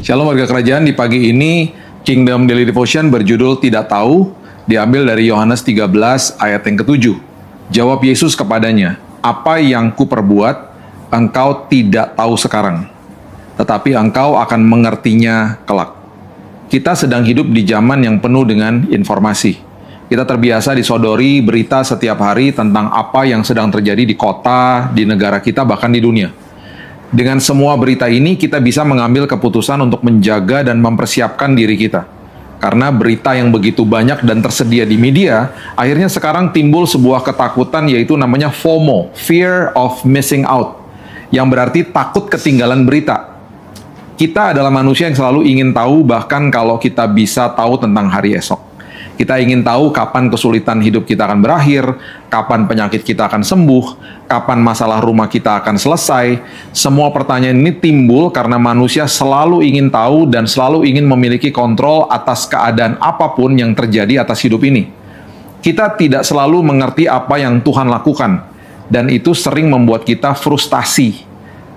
Shalom warga kerajaan, di pagi ini Kingdom Daily Devotion berjudul Tidak Tahu, diambil dari Yohanes 13 ayat yang ke-7. Jawab Yesus kepadanya, "Apa yang kuperbuat, engkau tidak tahu sekarang, tetapi engkau akan mengertinya kelak." Kita sedang hidup di zaman yang penuh dengan informasi. Kita terbiasa disodori berita setiap hari tentang apa yang sedang terjadi di kota, di negara kita, bahkan di dunia. Dengan semua berita ini, kita bisa mengambil keputusan untuk menjaga dan mempersiapkan diri kita. Karena berita yang begitu banyak dan tersedia di media, akhirnya sekarang timbul sebuah ketakutan, yaitu namanya FOMO, Fear of Missing Out, yang berarti takut ketinggalan berita. Kita adalah manusia yang selalu ingin tahu, bahkan kalau kita bisa tahu tentang hari esok. Kita ingin tahu kapan kesulitan hidup kita akan berakhir, kapan penyakit kita akan sembuh, kapan masalah rumah kita akan selesai. Semua pertanyaan ini timbul karena manusia selalu ingin tahu dan selalu ingin memiliki kontrol atas keadaan apapun yang terjadi atas hidup ini. Kita tidak selalu mengerti apa yang Tuhan lakukan, dan itu sering membuat kita frustasi.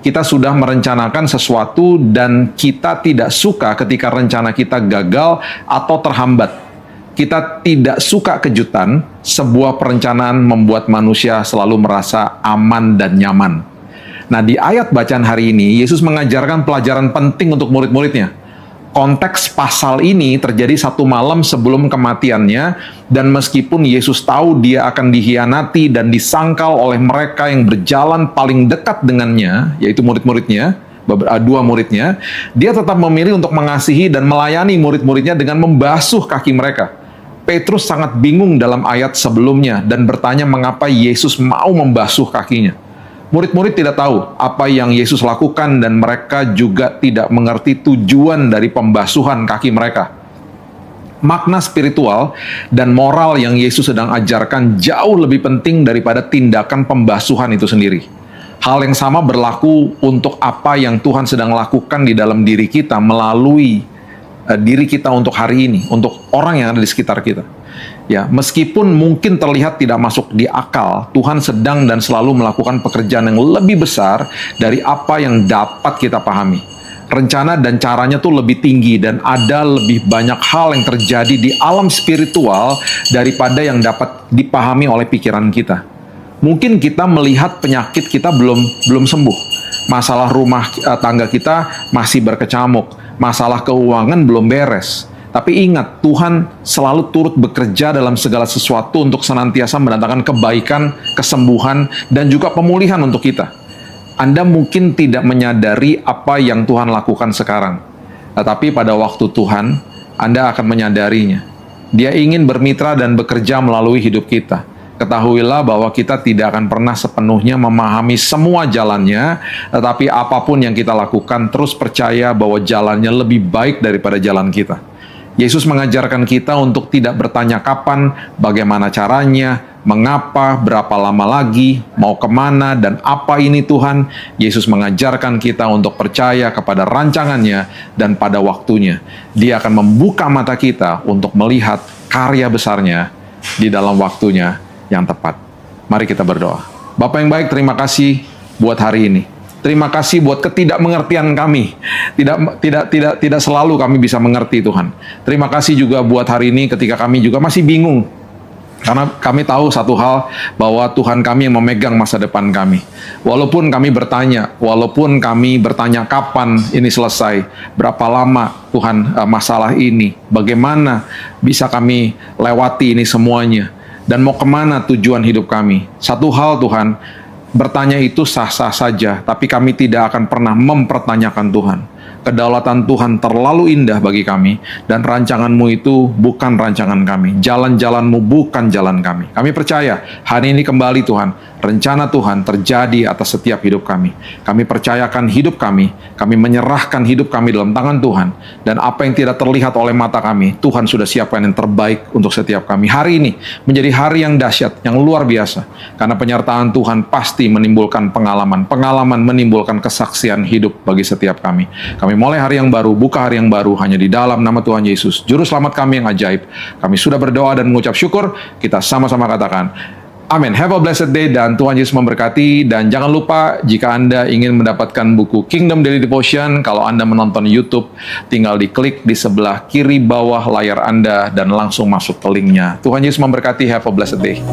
Kita sudah merencanakan sesuatu dan kita tidak suka ketika rencana kita gagal atau terhambat. Kita tidak suka kejutan, sebuah perencanaan membuat manusia selalu merasa aman dan nyaman. Nah, di ayat bacaan hari ini, Yesus mengajarkan pelajaran penting untuk murid-muridnya. Konteks pasal ini terjadi satu malam sebelum kematiannya, dan meskipun Yesus tahu dia akan dikhianati dan disangkal oleh mereka yang berjalan paling dekat dengannya, yaitu murid-muridnya, dua muridnya, dia tetap memilih untuk mengasihi dan melayani murid-muridnya dengan membasuh kaki mereka. Petrus sangat bingung dalam ayat sebelumnya dan bertanya mengapa Yesus mau membasuh kakinya. Murid-murid tidak tahu apa yang Yesus lakukan dan mereka juga tidak mengerti tujuan dari pembasuhan kaki mereka. Makna spiritual dan moral yang Yesus sedang ajarkan jauh lebih penting daripada tindakan pembasuhan itu sendiri. Hal yang sama berlaku untuk apa yang Tuhan sedang lakukan di dalam diri kita melalui diri kita untuk hari ini, untuk orang yang ada di sekitar kita. Ya, meskipun mungkin terlihat tidak masuk di akal, Tuhan sedang dan selalu melakukan pekerjaan yang lebih besar dari apa yang dapat kita pahami. Rencana dan caranya tuh lebih tinggi dan ada lebih banyak hal yang terjadi di alam spiritual daripada yang dapat dipahami oleh pikiran kita. Mungkin kita melihat penyakit kita belum sembuh. Masalah rumah tangga kita masih berkecamuk. Masalah keuangan belum beres. Tapi ingat, Tuhan selalu turut bekerja dalam segala sesuatu untuk senantiasa mendatangkan kebaikan, kesembuhan, dan juga pemulihan untuk kita. Anda mungkin tidak menyadari apa yang Tuhan lakukan sekarang. Tetapi pada waktu Tuhan, Anda akan menyadarinya. Dia ingin bermitra dan bekerja melalui hidup kita. Ketahuilah bahwa kita tidak akan pernah sepenuhnya memahami semua jalannya, tetapi apapun yang kita lakukan, terus percaya bahwa jalannya lebih baik daripada jalan kita. Yesus mengajarkan kita untuk tidak bertanya kapan, bagaimana caranya, mengapa, berapa lama lagi, mau kemana, dan apa ini Tuhan. Yesus mengajarkan kita untuk percaya kepada rancangannya dan pada waktunya. Dia akan membuka mata kita untuk melihat karya besarnya di dalam waktunya yang tepat. Mari kita berdoa. Bapa yang baik, terima kasih buat hari ini. Terima kasih buat ketidakmengertian kami. Tidak selalu kami bisa mengerti, Tuhan. Terima kasih juga buat hari ini ketika kami juga masih bingung. Karena kami tahu satu hal, bahwa Tuhan kami yang memegang masa depan kami. Walaupun kami bertanya kapan ini selesai, berapa lama Tuhan masalah ini, bagaimana bisa kami lewati ini semuanya, dan mau kemana tujuan hidup kami. Satu hal Tuhan, bertanya itu sah-sah saja, tapi kami tidak akan pernah mempertanyakan Tuhan. Kedaulatan Tuhan terlalu indah bagi kami, dan rancangan-Mu itu bukan rancangan kami. Jalan-jalan-Mu bukan jalan kami. Kami percaya hari ini kembali Tuhan, rencana Tuhan terjadi atas setiap hidup kami. Kami percayakan hidup kami menyerahkan hidup kami dalam tangan Tuhan, dan apa yang tidak terlihat oleh mata kami, Tuhan sudah siapkan yang terbaik untuk setiap kami. Hari ini menjadi hari yang dahsyat, yang luar biasa, karena penyertaan Tuhan pasti menimbulkan pengalaman menimbulkan kesaksian hidup bagi setiap kami. Kami mulai hari yang baru, buka hari yang baru hanya di dalam nama Tuhan Yesus, Juru Selamat kami yang ajaib. Kami sudah berdoa dan mengucap syukur, kita sama-sama katakan, Amin. Have a blessed day dan Tuhan Yesus memberkati. Dan jangan lupa jika Anda ingin mendapatkan buku Kingdom Daily Devotion, kalau Anda menonton YouTube, tinggal diklik di sebelah kiri bawah layar Anda dan langsung masuk ke linknya. Tuhan Yesus memberkati. Have a blessed day.